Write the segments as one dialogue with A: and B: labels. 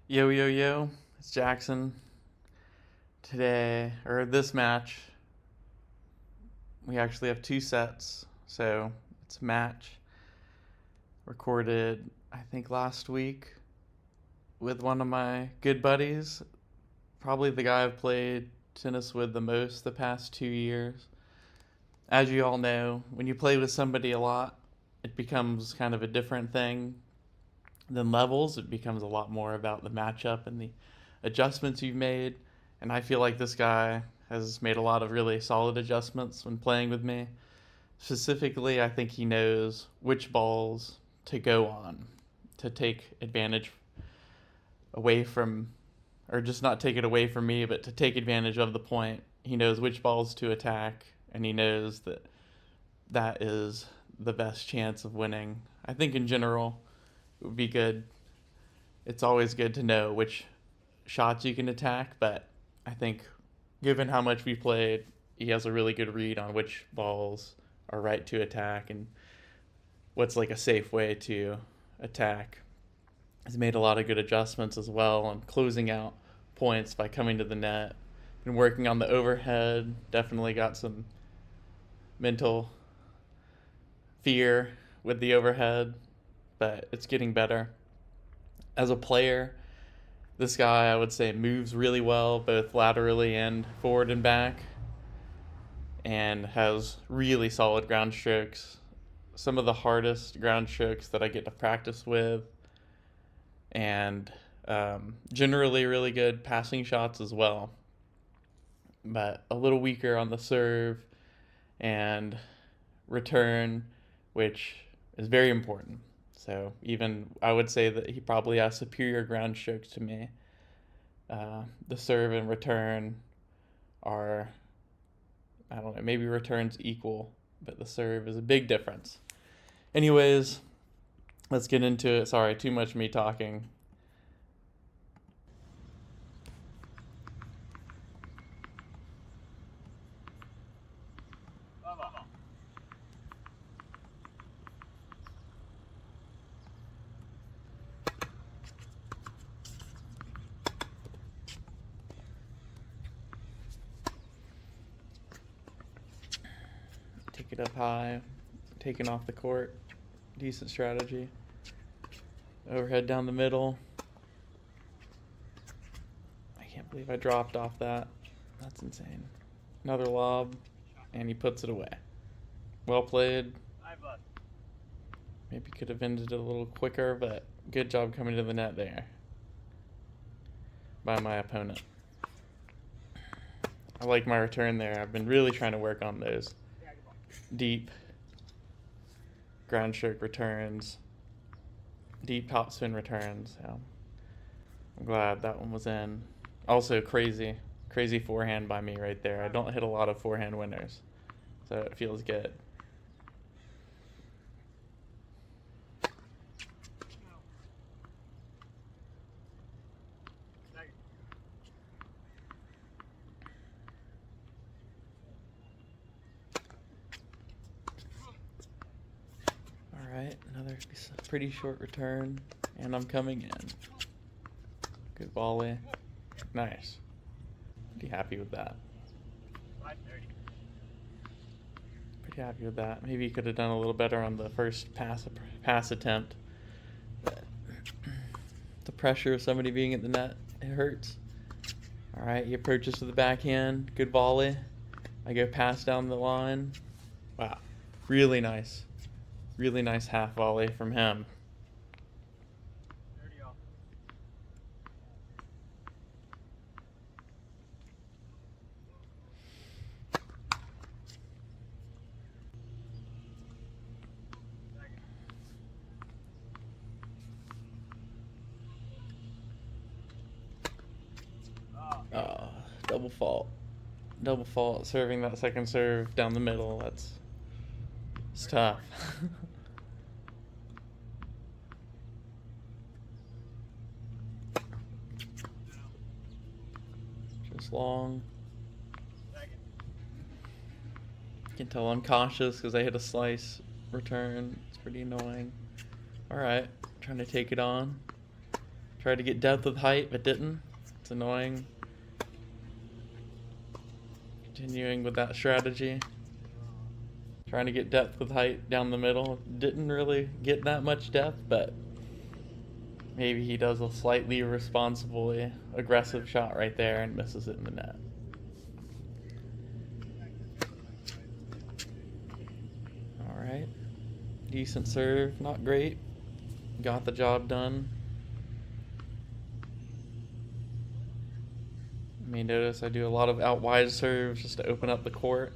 A: Yo, yo, yo, it's Jackson. This match, we actually have two sets. So it's a match recorded, I think, last week with one of my good buddies. Probably the guy I've played tennis with the most the past 2 years. As you all know, when you play with somebody a lot, it becomes kind of a different thing than levels. It becomes a lot more about the matchup and the adjustments you've made. And I feel like this guy has made a lot of really solid adjustments when playing with me. Specifically, I think he knows which balls to go on to take advantage away from, or just not take it away from me, but to take advantage of the point. He knows which balls to attack, and he knows that that is the best chance of winning. I think in general, it would be good. It's always good to know which shots you can attack, but I think given how much we played, he has a really good read on which balls are right to attack and what's like a safe way to attack. He's made a lot of good adjustments as well on closing out points by coming to the net. Been working on the overhead, definitely got some mental fear with the overhead, but it's getting better. As a player, this guy, I would say, moves really well, both laterally and forward and back, and has really solid ground strokes. Some of the hardest ground strokes that I get to practice with, and generally really good passing shots as well. But a little weaker on the serve and return, which is very important. So even I would say that he probably has superior ground strokes to me. The serve and return are, I don't know, maybe returns equal, but the serve is a big difference. Anyways, let's get into it. Sorry, too much me talking. Take it up high, taking off the court. Decent strategy. Overhead down the middle. I can't believe I dropped off that. That's insane. Another lob, and he puts it away. Well played. Maybe could have ended it a little quicker, but good job coming to the net there by my opponent. I like my return there. I've been really trying to work on those deep ground stroke returns, deep topspin returns. So I'm glad that one was in. Also crazy forehand by me right there. I don't hit a lot of forehand winners, so it feels good. Alright, another pretty short return, and I'm coming in. Good volley. Nice. Pretty happy with that. Pretty happy with that. Maybe you could have done a little better on the first pass attempt. But the pressure of somebody being at the net, it hurts. Alright, he approaches to the backhand. Good volley. I go pass down the line. Wow. Really nice. Really nice half volley from him. Oh, double fault. Double fault. Serving that second serve down the middle. It's tough. Just long. You can tell I'm cautious because I hit a slice return. It's pretty annoying. Alright, trying to take it on. Tried to get depth with height, but didn't. It's annoying. Continuing with that strategy. Trying to get depth with height down the middle. Didn't really get that much depth, but maybe he does a slightly responsibly aggressive shot right there and misses it in the net. Alright. Decent serve, not great. Got the job done. You may notice I do a lot of out wide serves just to open up the court.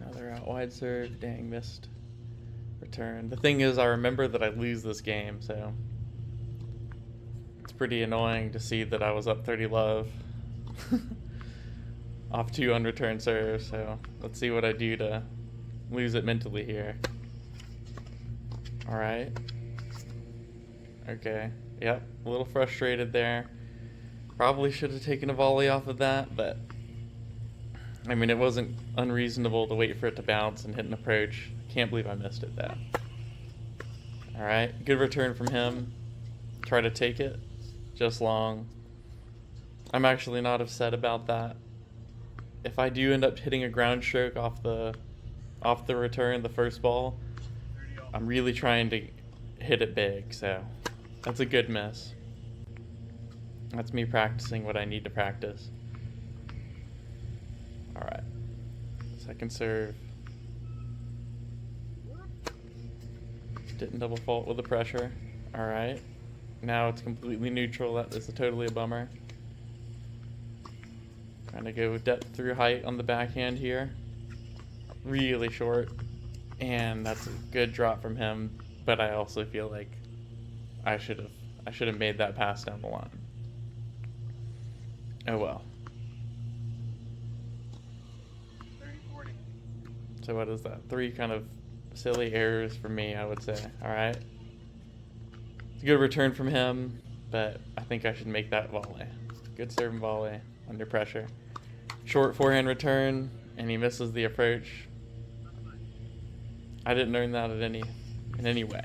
A: Another out wide serve. Dang, missed return. The thing is, I remember that I lose this game, so it's pretty annoying to see that I was up 30 love off 2 unreturned serves. So let's see what I do to lose it mentally here. Alright. Okay. Yep. A little frustrated there. Probably should have taken a volley off of that, but I mean, it wasn't unreasonable to wait for it to bounce and hit an approach. Can't believe I missed it though. Alright. Good return from him. Try to take it. Just long. I'm actually not upset about that. If I do end up hitting a ground stroke off the return, the first ball, I'm really trying to hit it big, so that's a good miss. That's me practicing what I need to practice. Alright. Second serve. Didn't double fault with the pressure. Alright. Now it's completely neutral. That is totally a bummer. Trying to go depth through height on the backhand here. Really short. And that's a good drop from him, but I also feel like I should have made that pass down the line. Oh well.
B: 30-40.
A: So what is that? 3 kind of silly errors for me, I would say. Alright. It's a good return from him, but I think I should make that volley. Good serve and volley under pressure. Short forehand return, and he misses the approach. I didn't earn that in any way.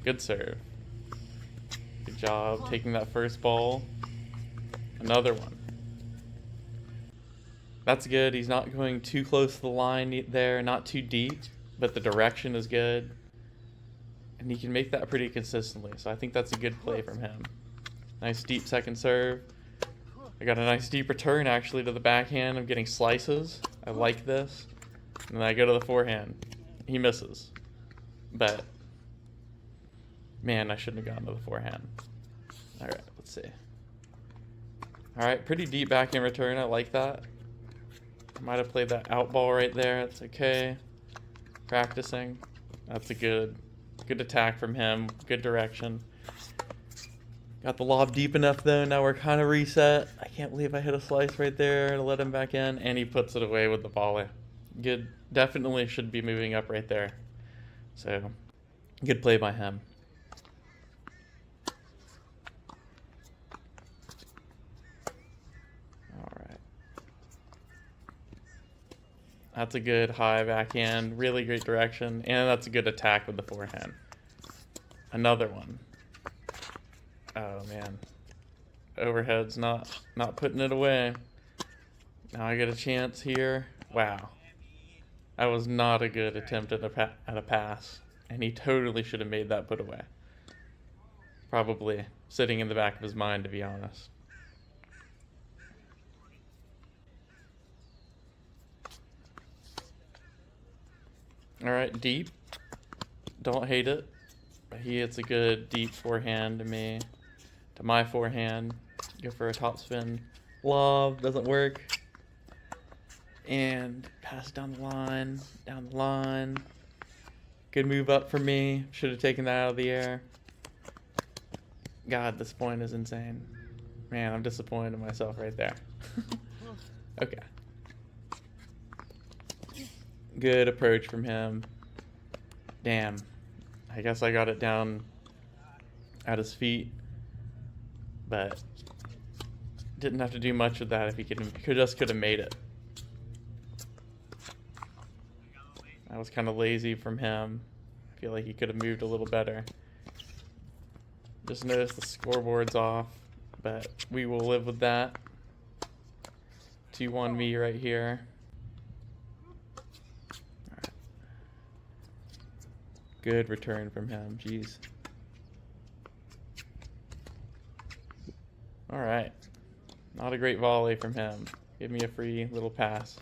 A: Good serve. Good job taking that first ball. Another one. That's good. He's not going too close to the line there, not too deep, but the direction is good. And he can make that pretty consistently, so I think that's a good play from him. Nice deep second serve. I got a nice deep return actually to the backhand. I'm getting slices. I like this. And then I go to the forehand. He misses. But man, I shouldn't have gone to the forehand. Alright, let's see. Alright, pretty deep backhand return. I like that. I might have played that out ball right there. That's okay. Practicing. That's a good attack from him. Good direction. Got the lob deep enough though. Now we're kind of reset. I can't believe I hit a slice right there to let him back in. And he puts it away with the volley. Good. Definitely should be moving up right there. So, good play by him. Alright. That's a good high backhand. Really great direction. And that's a good attack with the forehand. Another one. Oh man. Overhead's not putting it away. Now I get a chance here. Wow. That was not a good attempt at a pass. And he totally should have made that put away. Probably sitting in the back of his mind, to be honest. Alright, deep. Don't hate it. But he hits a good deep forehand to me. To my forehand. Go for a topspin. Lob. Doesn't work. And pass down the line. Good move up for me. Should have taken that out of the air. God, this point is insane. Man, I'm disappointed in myself right there. Okay. Good approach from him. Damn. I guess I got it down at his feet. But didn't have to do much with that if he could have made it. That was kind of lazy from him. feel like he could have moved a little better. Just noticed the scoreboard's off, but we will live with that. 2-1 me right here. All right. Good return from him. Jeez. All right. Not a great volley from him. Give me a free little pass.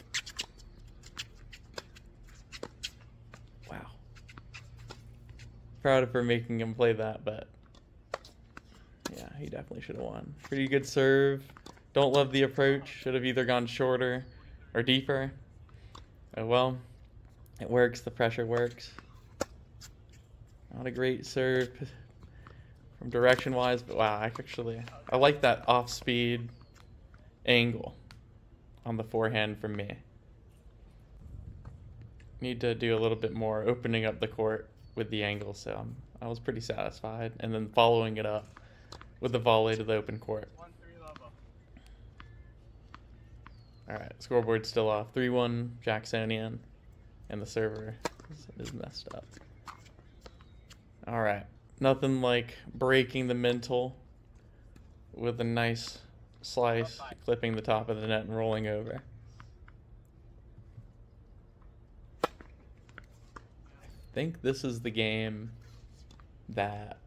A: Wow. Proud of her making him play that, but yeah, he definitely should have won. Pretty good serve. Don't love the approach. Should have either gone shorter or deeper. Oh well. It works. The pressure works. Not a great serve from direction-wise, but wow, I like that off-speed angle on the forehand from me. Need to do a little bit more opening up the court with the angle, so I was pretty satisfied. And then following it up with the volley to the open court. Alright, scoreboard's still off. 3-1 Jacksonian, and the server is messed up. Alright, nothing like breaking the mental with a nice slice, clipping the top of the net and rolling over. I think this is the game that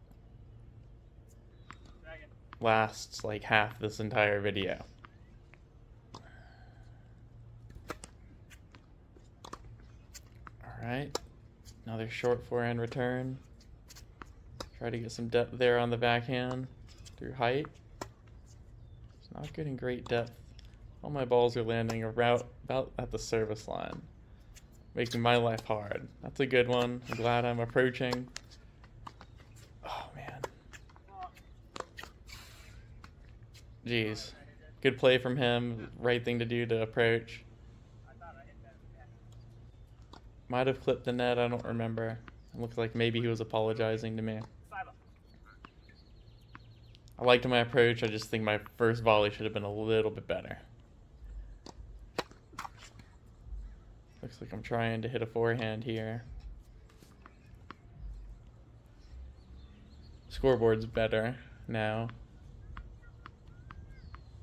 A: lasts like half this entire video. Alright, another short forehand return. Try to get some depth there on the backhand through height. It's not getting great depth. All my balls are landing about at the service line, making my life hard. That's a good one. I'm glad I'm approaching. Oh, man. Jeez. Good play from him. Right thing to do to approach. Might have clipped the net. I don't remember. It looked like maybe he was apologizing to me. I liked my approach. I just think my first volley should have been a little bit better. Looks like I'm trying to hit a forehand here. Scoreboard's better now.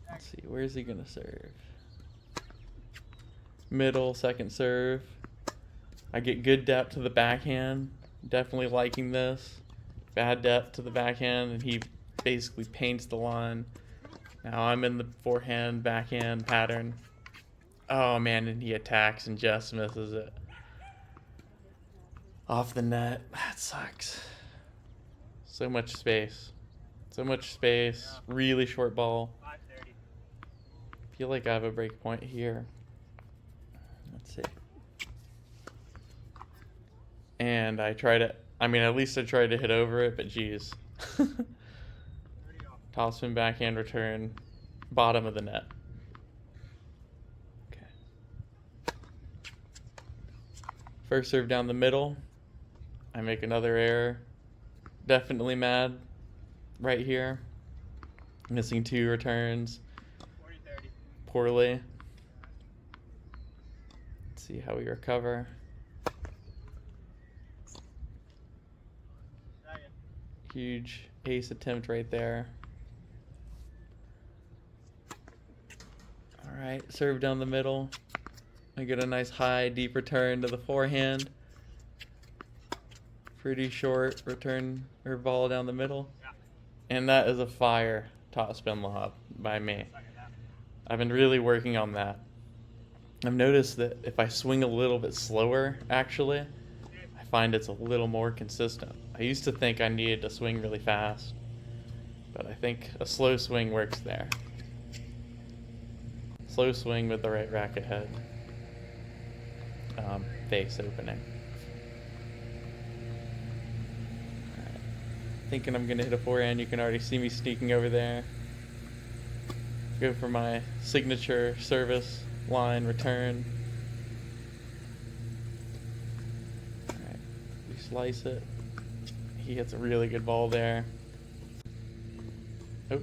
A: Let's see, where's he gonna serve? Middle, second serve. I get good depth to the backhand. Definitely liking this. Bad depth to the backhand, and he basically paints the line. Now I'm in the forehand, backhand pattern. Oh man, and he attacks and just misses it. Off the net. That sucks. So much space. So much space. Really short ball. Feel like I have a break point here. Let's see. And at least I tried to hit over it, but geez. Topspin backhand return, bottom of the net. Okay. First serve down the middle. I make another error. Definitely mad right here. Missing 2 returns.
B: 40-30.
A: Poorly. Let's see how we recover. Huge ace attempt right there. Alright, serve down the middle. I get a nice high, deep return to the forehand. Pretty short return or ball down the middle. And that is a fire topspin lob by me. I've been really working on that. I've noticed that if I swing a little bit slower, actually, I find it's a little more consistent. I used to think I needed to swing really fast, but I think a slow swing works there. Slow swing with the right racket head. Face opening. Alright. Thinking I'm gonna hit a forehand. You can already see me sneaking over there. Go for my signature service line return. Alright. We slice it. He hits a really good ball there. Oh.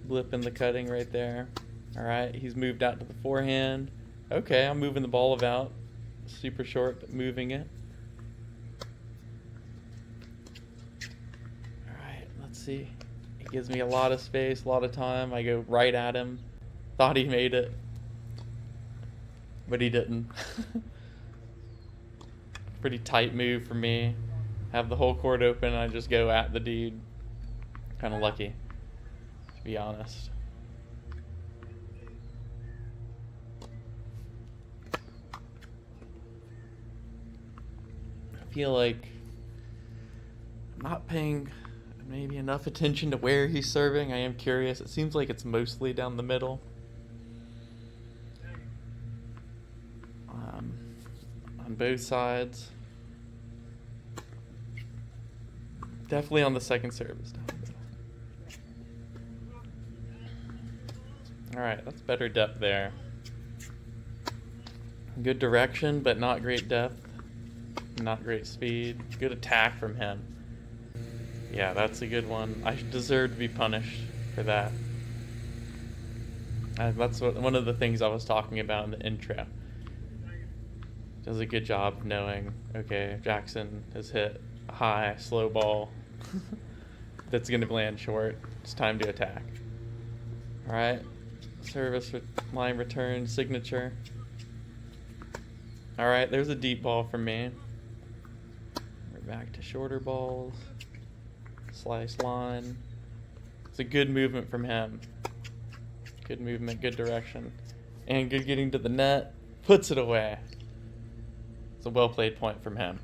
A: Blip in the cutting right there. Alright, he's moved out to the forehand. Okay, I'm moving the ball about. super short, but moving it. Alright, let's see. He gives me a lot of space, a lot of time. I go right at him. Thought he made it, but he didn't. Pretty tight move for me. Have the whole court open and I just go at the dude. Kind of lucky, to be honest. I feel like I'm not paying maybe enough attention to where he's serving. I am curious. It seems like it's mostly down the middle. On both sides. Definitely on the second service down the middle. Alright, that's better depth there. Good direction, but not great depth. Not great speed. Good attack from him. Yeah, that's a good one. I deserve to be punished for that. That's one of the things I was talking about in the intro. Does a good job of knowing, okay, Jackson has hit a high, slow ball that's going to land short. It's time to attack. Alright. Service line return, signature. Alright, there's a deep ball from me. We're back to shorter balls. Slice line. It's a good movement from him. Good movement, good direction. And good getting to the net. Puts it away. It's a well played point from him.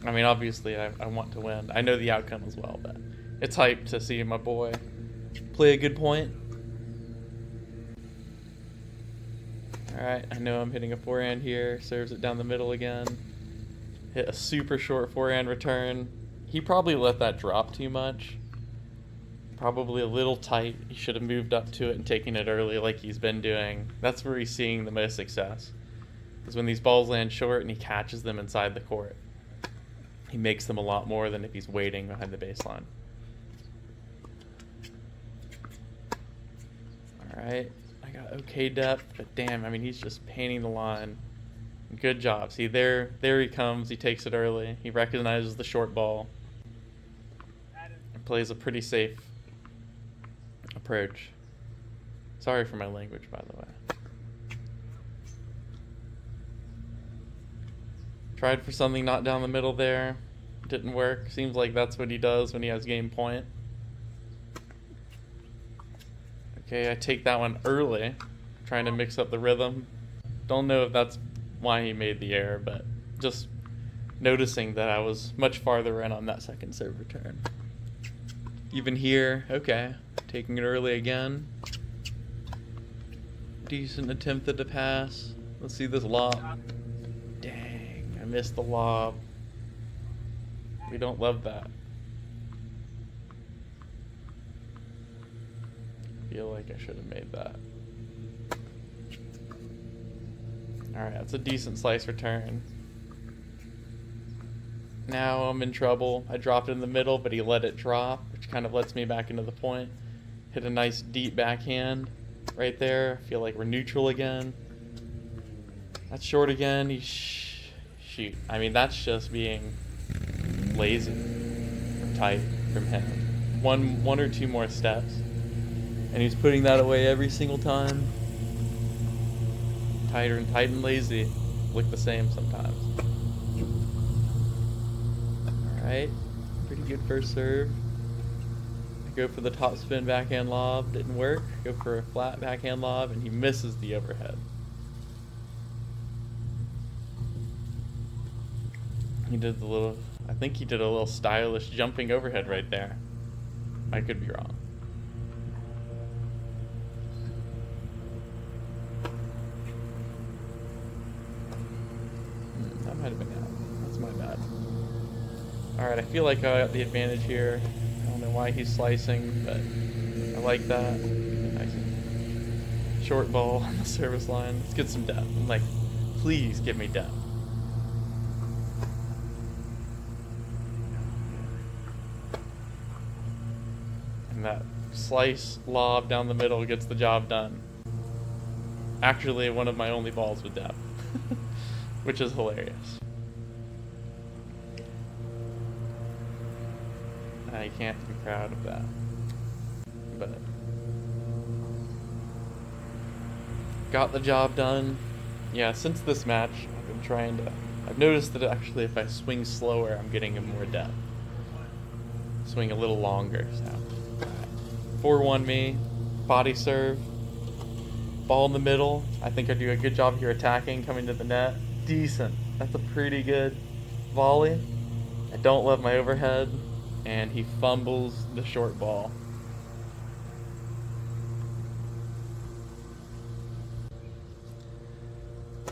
A: I mean, obviously, I want to win. I know the outcome as well, but it's hype to see my boy play a good point. Alright, I know I'm hitting a forehand here. Serves it down the middle again. Hit a super short forehand return. He probably let that drop too much. Probably a little tight. He should have moved up to it and taken it early like he's been doing. That's where he's seeing the most success. Is when these balls land short and he catches them inside the court. He makes them a lot more than if he's waiting behind the baseline. Alright, I got okay depth, but damn, I mean, he's just painting the line. Good job. See, there he comes. He takes it early. He recognizes the short ball. And plays a pretty safe approach. Sorry for my language, by the way. Tried for something not down the middle there. Didn't work. Seems like that's what he does when he has game point. Okay, I take that one early. Trying to mix up the rhythm. Don't know if that's why he made the error, but just noticing that I was much farther in on that second serve return. Even here, okay. Taking it early again. Decent attempt at the pass. Let's see this lob. Dang, I missed the lob. We don't love that. Feel like I should have made that. Alright, that's a decent slice return. Now I'm in trouble. I dropped it in the middle, but he let it drop, which kind of lets me back into the point. Hit a nice deep backhand right there. Feel like we're neutral again. That's short again. Shoot. I mean, that's just being lazy or tight from him. One or two more steps. And he's putting that away every single time. Tight and lazy look the same sometimes. Alright, pretty good first serve. I go for the top spin backhand lob, didn't work. Go for a flat backhand lob, and he misses the overhead. I think he did a little stylish jumping overhead right there. I could be wrong. That might have been out. That's my bad. Alright, I feel like I got the advantage here. I don't know why he's slicing, but I like that. Nice short ball on the service line. Let's get some depth. I'm like, please give me depth. And that slice lob down the middle gets the job done. Actually, one of my only balls with depth, which is hilarious. I can't be proud of that, but got the job done. Yeah, since this match, I've noticed that actually if I swing slower, I'm getting more depth. Swing a little longer, so. 4-1 me, body serve, ball in the middle. I think I do a good job here attacking, coming to the net. Decent. That's a pretty good volley. I don't love my overhead, and he fumbles the short ball.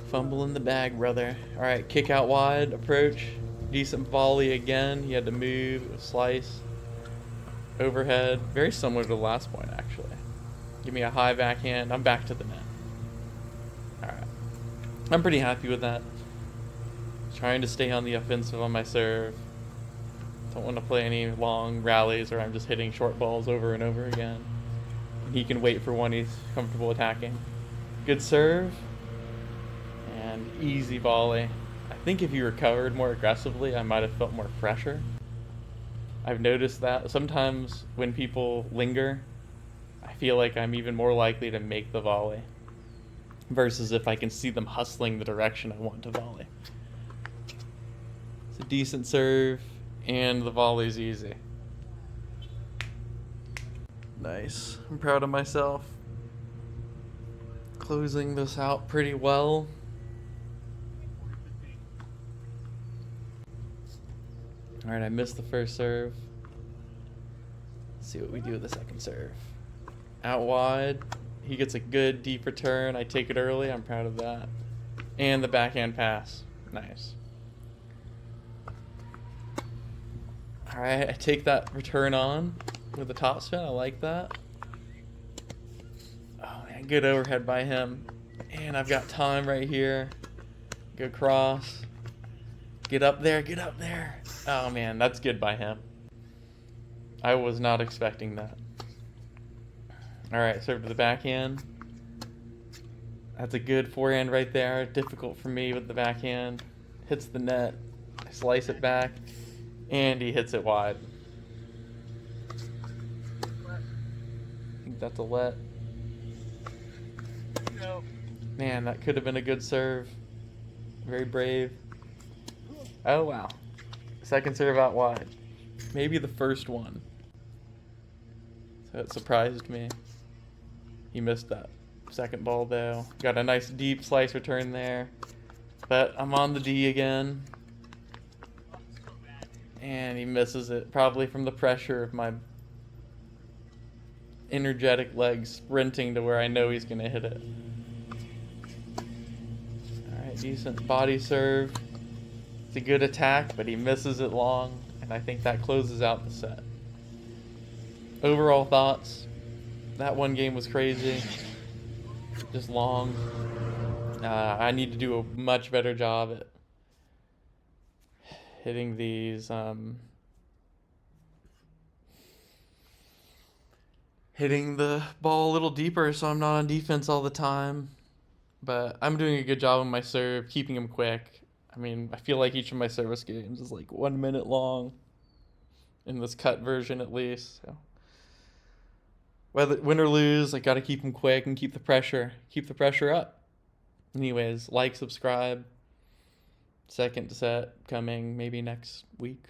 A: Fumble in the bag, brother. All right, kick out wide, approach, decent volley again. He had to move, slice, overhead. Very similar to the last point, actually. Give me a high backhand. I'm back to the net. All right, I'm pretty happy with that. Trying to stay on the offensive on my serve. Don't want to play any long rallies or I'm just hitting short balls over and over again. He can wait for one he's comfortable attacking. Good serve. And easy volley. I think if you recovered more aggressively, I might have felt more pressure. I've noticed that sometimes when people linger, I feel like I'm even more likely to make the volley versus if I can see them hustling the direction I want to volley. It's a decent serve, and the volley's easy. Nice. I'm proud of myself. Closing this out pretty well. Alright, I missed the first serve. Let's see what we do with the second serve. Out wide. He gets a good deep return. I take it early. I'm proud of that. And the backhand pass. Nice. Alright, I take that return on with the topspin. I like that. Oh man, good overhead by him. And I've got time right here. Good cross. Get up there, get up there. Oh man, that's good by him. I was not expecting that. Alright, serve to the backhand. That's a good forehand right there. Difficult for me with the backhand. Hits the net. I slice it back. And he hits it wide. I think that's a let.
B: No.
A: Man, that could have been a good serve. Very brave. Oh, wow. Second serve out wide. Maybe the first one. So it surprised me. He missed that second ball, though. Got a nice deep slice return there. But I'm on the D again. And he misses it. Probably from the pressure of my energetic legs sprinting to where I know he's going to hit it. Alright, decent body serve. It's a good attack, but he misses it long, and I think that closes out the set. Overall thoughts, that one game was crazy, just long. I need to do a much better job at hitting these, hitting the ball a little deeper so I'm not on defense all the time. But I'm doing a good job on my serve, keeping them quick. I mean, I feel like each of my service games is like 1 minute long, in this cut version at least. So, whether win or lose, I gotta keep them quick and keep the pressure up. Anyways, like, subscribe. Second set coming maybe next week.